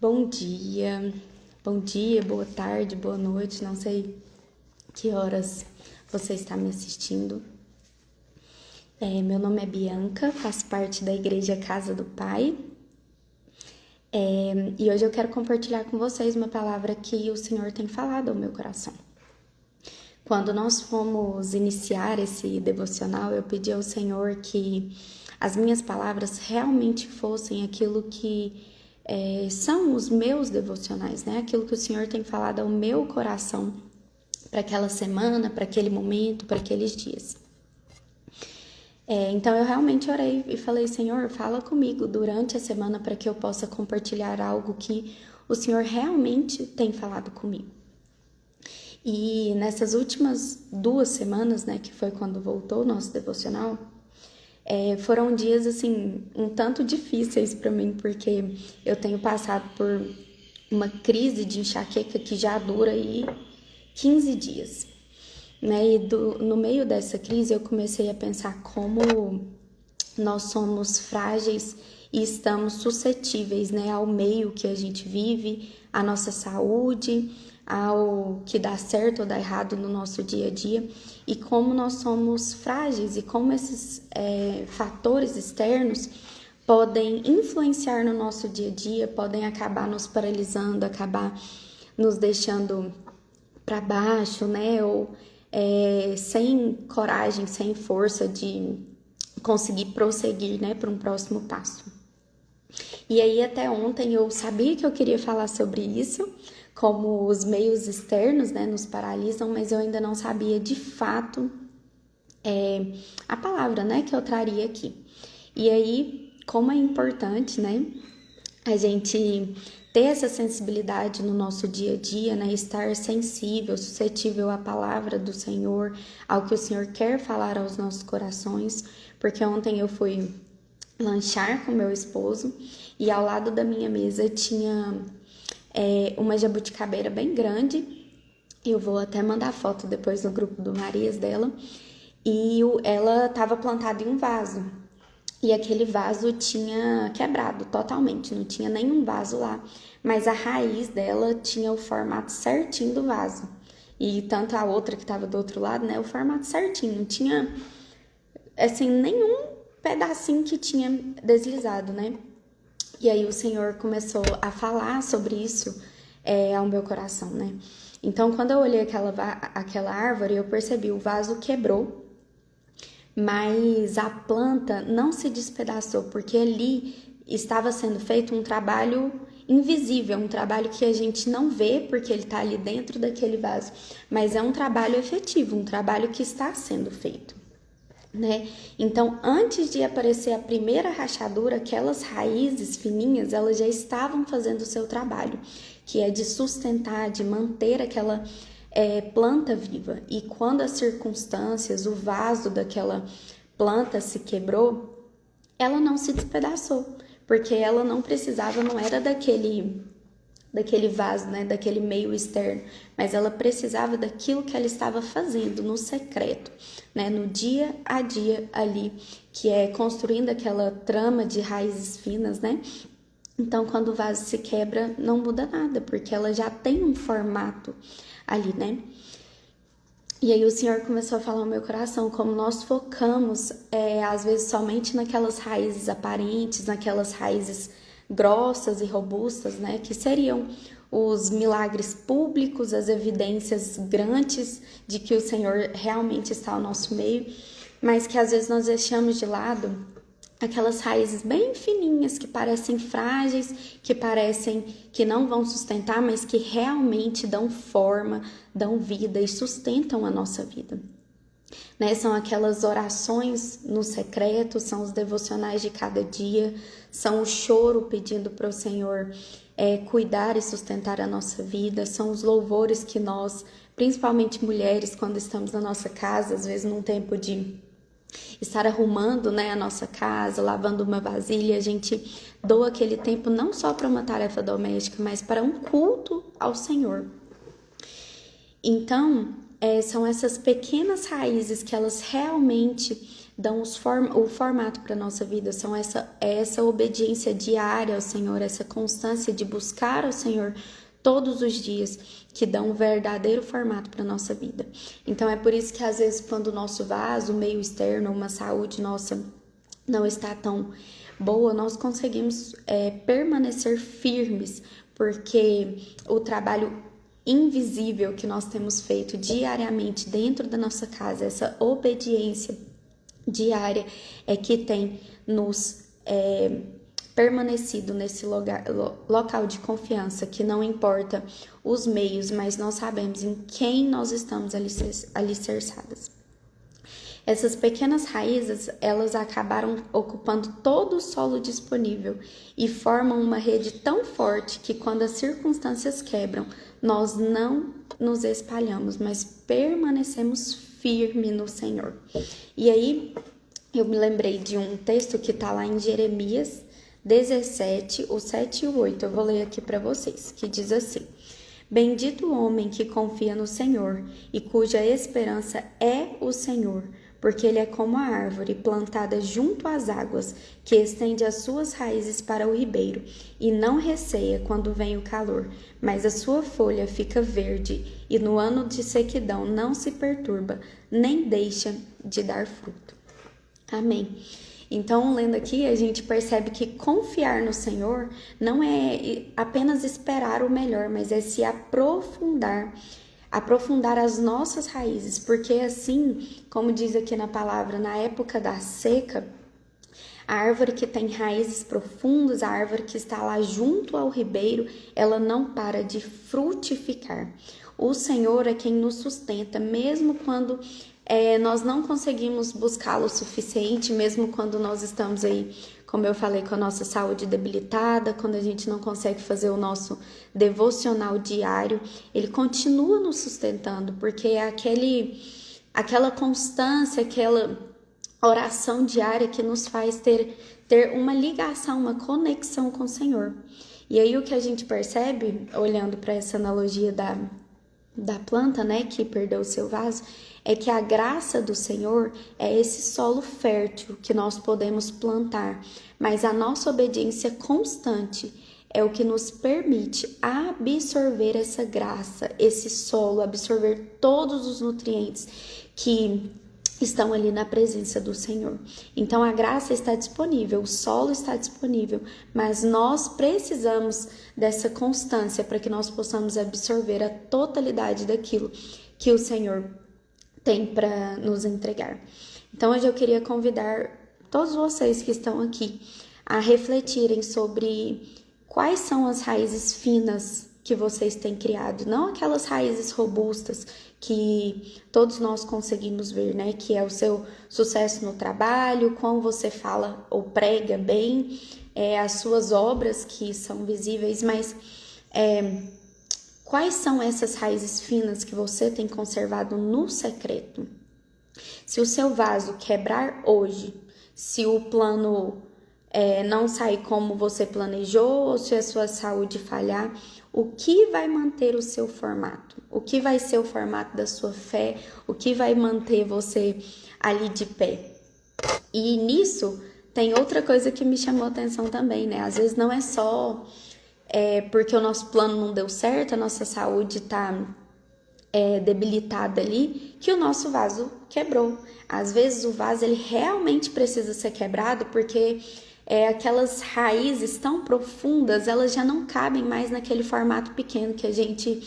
Bom dia, boa tarde, boa noite, não sei que horas você está me assistindo. Meu nome é Bianca, faço parte da Igreja Casa do Pai. E hoje eu quero compartilhar com vocês uma palavra que o Senhor tem falado ao meu coração. Quando nós fomos iniciar esse devocional, eu pedi ao Senhor que as minhas palavras realmente fossem aquilo que são os meus devocionais, né? Aquilo que o Senhor tem falado ao meu coração para aquela semana, para aquele momento, para aqueles dias. Então eu realmente orei e falei, Senhor, fala comigo durante a semana para que eu possa compartilhar algo que o Senhor realmente tem falado comigo. E nessas últimas 2 semanas, né, que foi quando voltou o nosso devocional, foram dias, assim, um tanto difíceis para mim, porque eu tenho passado por uma crise de enxaqueca que já dura aí 15 dias. Né? E no meio dessa crise eu comecei a pensar como nós somos frágeis e estamos suscetíveis, né, ao meio que a gente vive, à nossa saúde, ao que dá certo ou dá errado no nosso dia a dia, e como nós somos frágeis e como esses fatores externos podem influenciar no nosso dia a dia, podem acabar nos paralisando, acabar nos deixando para baixo, né, ou sem coragem, sem força de conseguir prosseguir, né, para um próximo passo. E aí até ontem eu sabia que eu queria falar sobre isso, como os meios externos, né, nos paralisam, mas eu ainda não sabia de fato a palavra, né, que eu traria aqui. E aí, como é importante, né, a gente ter essa sensibilidade no nosso dia a dia, né? Estar sensível, suscetível à palavra do Senhor, ao que o Senhor quer falar aos nossos corações, porque ontem eu fui lanchar com meu esposo e ao lado da minha mesa tinha uma jabuticabeira bem grande. Eu vou até mandar foto depois no grupo do Marias dela. E ela estava plantada em um vaso. E aquele vaso tinha quebrado totalmente, não tinha nenhum vaso lá. Mas a raiz dela tinha o formato certinho do vaso. E tanto a outra que estava do outro lado, né, o formato certinho. Não tinha, assim, nenhum pedacinho que tinha deslizado, né? E aí o Senhor começou a falar sobre isso ao meu coração, né? Então, quando eu olhei aquela árvore, eu percebi o vaso quebrou, mas a planta não se despedaçou, porque ali estava sendo feito um trabalho invisível, um trabalho que a gente não vê porque ele está ali dentro daquele vaso, mas é um trabalho efetivo, um trabalho que está sendo feito, né? Então, antes de aparecer a primeira rachadura, aquelas raízes fininhas, elas já estavam fazendo o seu trabalho, que é de sustentar, de manter aquela planta viva. E quando as circunstâncias, o vaso daquela planta se quebrou, ela não se despedaçou, porque ela não precisava, não era daquele vaso, né, daquele meio externo, mas ela precisava daquilo que ela estava fazendo no secreto, né, no dia a dia ali, que é construindo aquela trama de raízes finas, né? Então, quando o vaso se quebra, não muda nada, porque ela já tem um formato ali, né? E aí o Senhor começou a falar no meu coração, como nós focamos, às vezes, somente naquelas raízes aparentes, naquelas raízes grossas e robustas, né? Que seriam os milagres públicos, as evidências grandes de que o Senhor realmente está ao nosso meio, mas que às vezes nós deixamos de lado aquelas raízes bem fininhas, que parecem frágeis, que parecem que não vão sustentar, mas que realmente dão forma, dão vida e sustentam a nossa vida. Né? São aquelas orações no secreto, são os devocionais de cada dia, são o choro pedindo para o Senhor cuidar e sustentar a nossa vida, são os louvores que nós, principalmente mulheres, quando estamos na nossa casa, às vezes num tempo de estar arrumando, né, a nossa casa, lavando uma vasilha, a gente doa aquele tempo não só para uma tarefa doméstica, mas para um culto ao Senhor. Então, são essas pequenas raízes que elas realmente dão o formato para a nossa vida, são essa obediência diária ao Senhor, essa constância de buscar ao Senhor todos os dias, que dão um verdadeiro formato para a nossa vida. Então é por isso que às vezes quando o nosso vaso, o meio externo, uma saúde nossa não está tão boa, nós conseguimos permanecer firmes, porque o trabalho invisível que nós temos feito diariamente dentro da nossa casa, essa obediência diária é que tem nos permanecido nesse local de confiança, que não importa os meios, mas nós sabemos em quem nós estamos alicerçadas. Essas pequenas raízes, elas acabaram ocupando todo o solo disponível e formam uma rede tão forte que quando as circunstâncias quebram, nós não nos espalhamos, mas permanecemos firmes no Senhor. E aí, eu me lembrei de um texto que está lá em Jeremias 17, o 7 e o 8. Eu vou ler aqui para vocês, que diz assim: Bendito o homem que confia no Senhor e cuja esperança é o Senhor, porque ele é como a árvore plantada junto às águas, que estende as suas raízes para o ribeiro, e não receia quando vem o calor, mas a sua folha fica verde, e no ano de sequidão não se perturba, nem deixa de dar fruto. Amém. Então, lendo aqui, a gente percebe que confiar no Senhor não é apenas esperar o melhor, mas é se aprofundar as nossas raízes, porque assim, como diz aqui na palavra, na época da seca, a árvore que tem raízes profundas, a árvore que está lá junto ao ribeiro, ela não para de frutificar. O Senhor é quem nos sustenta, mesmo quando nós não conseguimos buscá-lo o suficiente, mesmo quando nós estamos aí, como eu falei, com a nossa saúde debilitada, quando a gente não consegue fazer o nosso devocional diário, ele continua nos sustentando, porque é aquela constância, aquela oração diária que nos faz ter uma ligação, uma conexão com o Senhor. E aí o que a gente percebe, olhando para essa analogia da planta, né, que perdeu o seu vaso, é que a graça do Senhor é esse solo fértil que nós podemos plantar, mas a nossa obediência constante é o que nos permite absorver essa graça, esse solo, absorver todos os nutrientes que estão ali na presença do Senhor. Então a graça está disponível, o solo está disponível, mas nós precisamos dessa constância para que nós possamos absorver a totalidade daquilo que o Senhor tem para nos entregar. Então hoje eu queria convidar todos vocês que estão aqui a refletirem sobre quais são as raízes finas que vocês têm criado, não aquelas raízes robustas que todos nós conseguimos ver, né? Que é o seu sucesso no trabalho, como você fala ou prega bem, as suas obras que são visíveis, mas quais são essas raízes finas que você tem conservado no secreto? Se o seu vaso quebrar hoje, se o plano não sair como você planejou, ou se a sua saúde falhar, o que vai manter o seu formato? O que vai ser o formato da sua fé? O que vai manter você ali de pé? E nisso tem outra coisa que me chamou a atenção também, né? Às vezes não é só porque o nosso plano não deu certo, a nossa saúde tá debilitada ali, que o nosso vaso quebrou. Às vezes o vaso ele realmente precisa ser quebrado porque aquelas raízes tão profundas, elas já não cabem mais naquele formato pequeno que a gente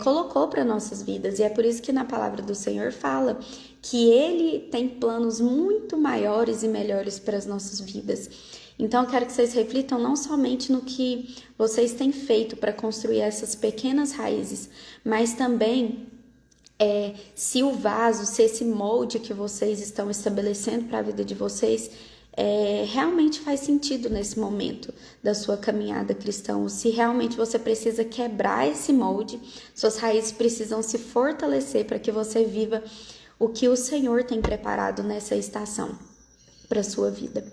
colocou para nossas vidas. E é por isso que na palavra do Senhor fala que Ele tem planos muito maiores e melhores para as nossas vidas. Então eu quero que vocês reflitam não somente no que vocês têm feito para construir essas pequenas raízes, mas também se o vaso, se esse molde que vocês estão estabelecendo para a vida de vocês realmente faz sentido nesse momento da sua caminhada cristã, ou se realmente você precisa quebrar esse molde, suas raízes precisam se fortalecer para que você viva o que o Senhor tem preparado nessa estação para a sua vida.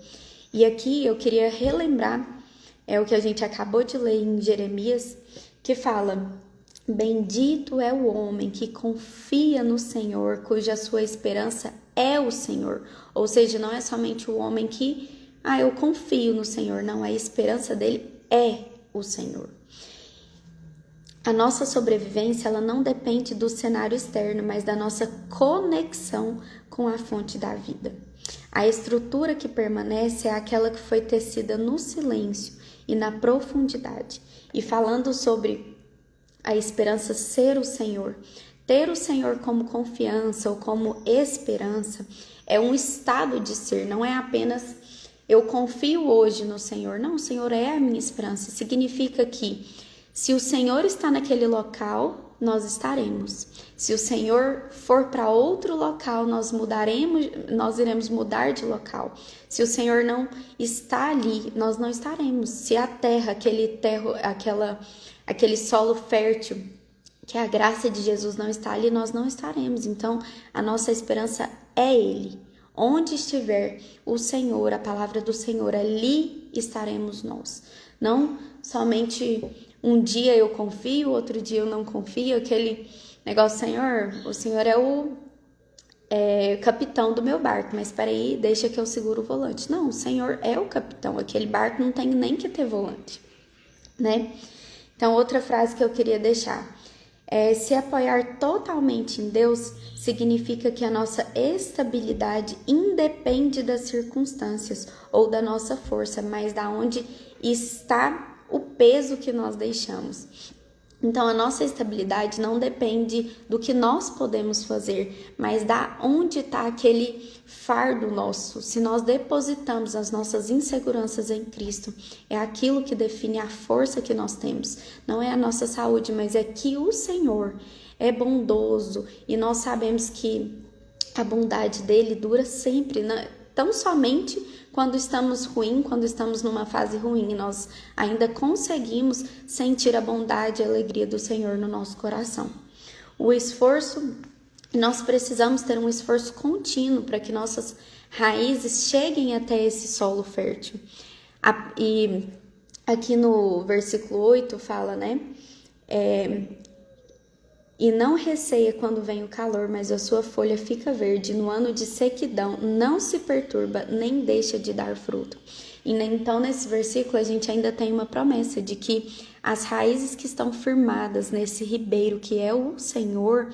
E aqui eu queria relembrar o que a gente acabou de ler em Jeremias, que fala Bendito é o homem que confia no Senhor, cuja sua esperança é o Senhor. Ou seja, não é somente o homem que, eu confio no Senhor. Não, a esperança dele é o Senhor. A nossa sobrevivência, ela não depende do cenário externo, mas da nossa conexão com a fonte da vida. A estrutura que permanece é aquela que foi tecida no silêncio e na profundidade. E falando sobre a esperança ser o Senhor, ter o Senhor como confiança ou como esperança, é um estado de ser, não é apenas eu confio hoje no Senhor. Não, o Senhor é a minha esperança. Significa que se o Senhor está naquele local, nós estaremos. Se o Senhor for para outro local, nós iremos mudar de local. Se o Senhor não está ali, nós não estaremos. Se a terra, aquele solo fértil, que a graça de Jesus não está ali, nós não estaremos. Então, a nossa esperança é Ele. Onde estiver o Senhor, a palavra do Senhor, ali estaremos nós. Não somente um dia eu confio, outro dia eu não confio, aquele negócio, Senhor, o Senhor é o capitão do meu barco, mas espera aí, deixa que eu seguro o volante. Não, o Senhor é o capitão, aquele barco não tem nem que ter volante, né? Então, outra frase que eu queria deixar se apoiar totalmente em Deus significa que a nossa estabilidade independe das circunstâncias ou da nossa força, mas da onde está o peso que nós deixamos. Então, a nossa estabilidade não depende do que nós podemos fazer, mas da onde está aquele fardo nosso. Se nós depositamos as nossas inseguranças em Cristo, é aquilo que define a força que nós temos. Não é a nossa saúde, mas é que o Senhor é bondoso e nós sabemos que a bondade dele dura sempre, né? Tão somente quando estamos ruins, quando estamos numa fase ruim, nós ainda conseguimos sentir a bondade e a alegria do Senhor no nosso coração. O esforço, nós precisamos ter um esforço contínuo para que nossas raízes cheguem até esse solo fértil. E aqui no versículo 8 fala, né? E não receia quando vem o calor, mas a sua folha fica verde. No ano de sequidão, não se perturba, nem deixa de dar fruto. E então, nesse versículo, a gente ainda tem uma promessa de que as raízes que estão firmadas nesse ribeiro, que é o Senhor,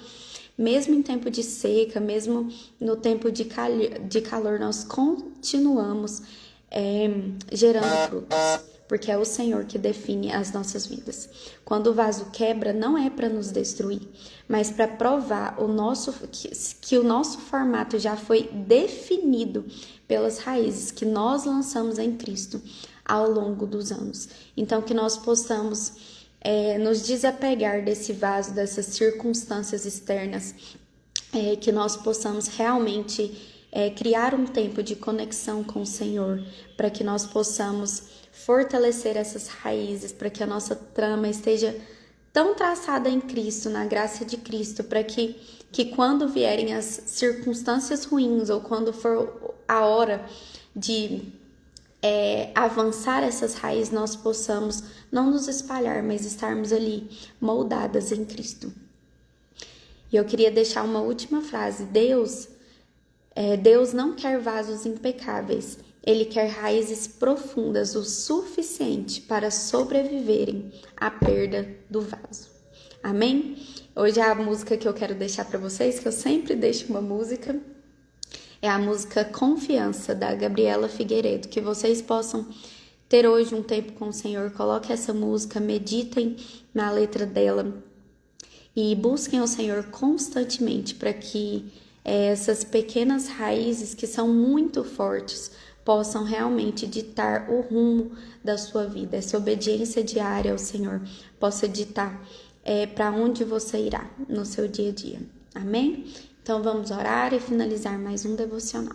mesmo em tempo de seca, mesmo no tempo de calor, nós continuamos gerando frutos. Porque é o Senhor que define as nossas vidas. Quando o vaso quebra, não é para nos destruir, mas para provar que o nosso formato já foi definido pelas raízes que nós lançamos em Cristo ao longo dos anos. Então, que nós possamos nos desapegar desse vaso, dessas circunstâncias externas, que nós possamos realmente criar um tempo de conexão com o Senhor, para que nós possamos fortalecer essas raízes, para que a nossa trama esteja tão traçada em Cristo, na graça de Cristo, para que quando vierem as circunstâncias ruins ou quando for a hora de avançar essas raízes, nós possamos não nos espalhar, mas estarmos ali moldadas em Cristo. E eu queria deixar uma última frase. Deus não quer vasos impecáveis. Ele quer raízes profundas o suficiente para sobreviverem à perda do vaso. Amém? Hoje a música que eu quero deixar para vocês, que eu sempre deixo uma música, é a música Confiança, da Gabriela Figueiredo. Que vocês possam ter hoje um tempo com o Senhor. Coloquem essa música, meditem na letra dela e busquem o Senhor constantemente para que essas pequenas raízes que são muito fortes possam realmente ditar o rumo da sua vida. Essa obediência diária ao Senhor possa ditar para onde você irá no seu dia a dia. Amém? Então vamos orar e finalizar mais um devocional.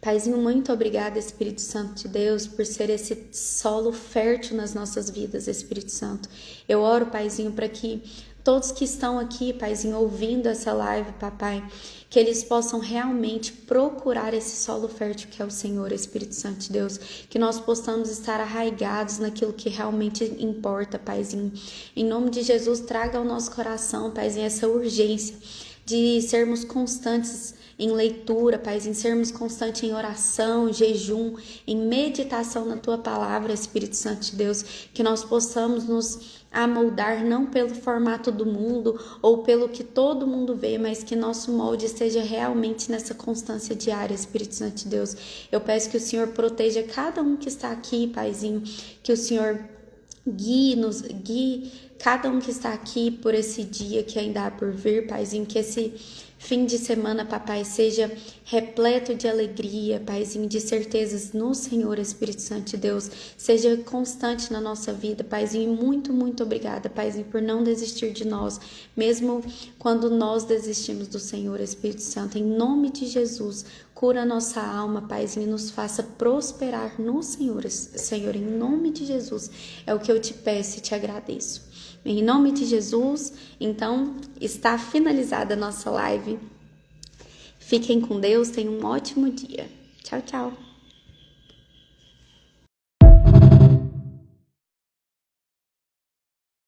Paizinho, muito obrigada, Espírito Santo de Deus, por ser esse solo fértil nas nossas vidas, Espírito Santo. Eu oro, Paizinho, para que todos que estão aqui, Paizinho, ouvindo essa live, papai, que eles possam realmente procurar esse solo fértil que é o Senhor, Espírito Santo de Deus, que nós possamos estar arraigados naquilo que realmente importa, Paizinho. Em nome de Jesus, traga ao nosso coração, Paizinho, essa urgência de sermos constantes em leitura, Paizinho, em sermos constantes em oração, jejum, em meditação na Tua palavra, Espírito Santo de Deus, que nós possamos nos amoldar não pelo formato do mundo ou pelo que todo mundo vê, mas que nosso molde esteja realmente nessa constância diária, Espírito Santo de Deus. Eu peço que o Senhor proteja cada um que está aqui, Paizinho, que o Senhor guie cada um que está aqui por esse dia que ainda há por vir, Paizinho, que esse fim de semana, papai, seja repleto de alegria, Paizinho, de certezas no Senhor, Espírito Santo de Deus, seja constante na nossa vida, Paizinho, muito, muito obrigada, Paizinho, por não desistir de nós, mesmo quando nós desistimos do Senhor, Espírito Santo, em nome de Jesus, cura nossa alma, Paizinho, e nos faça prosperar no Senhor, Senhor, em nome de Jesus, é o que eu te peço e te agradeço. Em nome de Jesus, então, está finalizada a nossa live. Fiquem com Deus, tenham um ótimo dia. Tchau, tchau.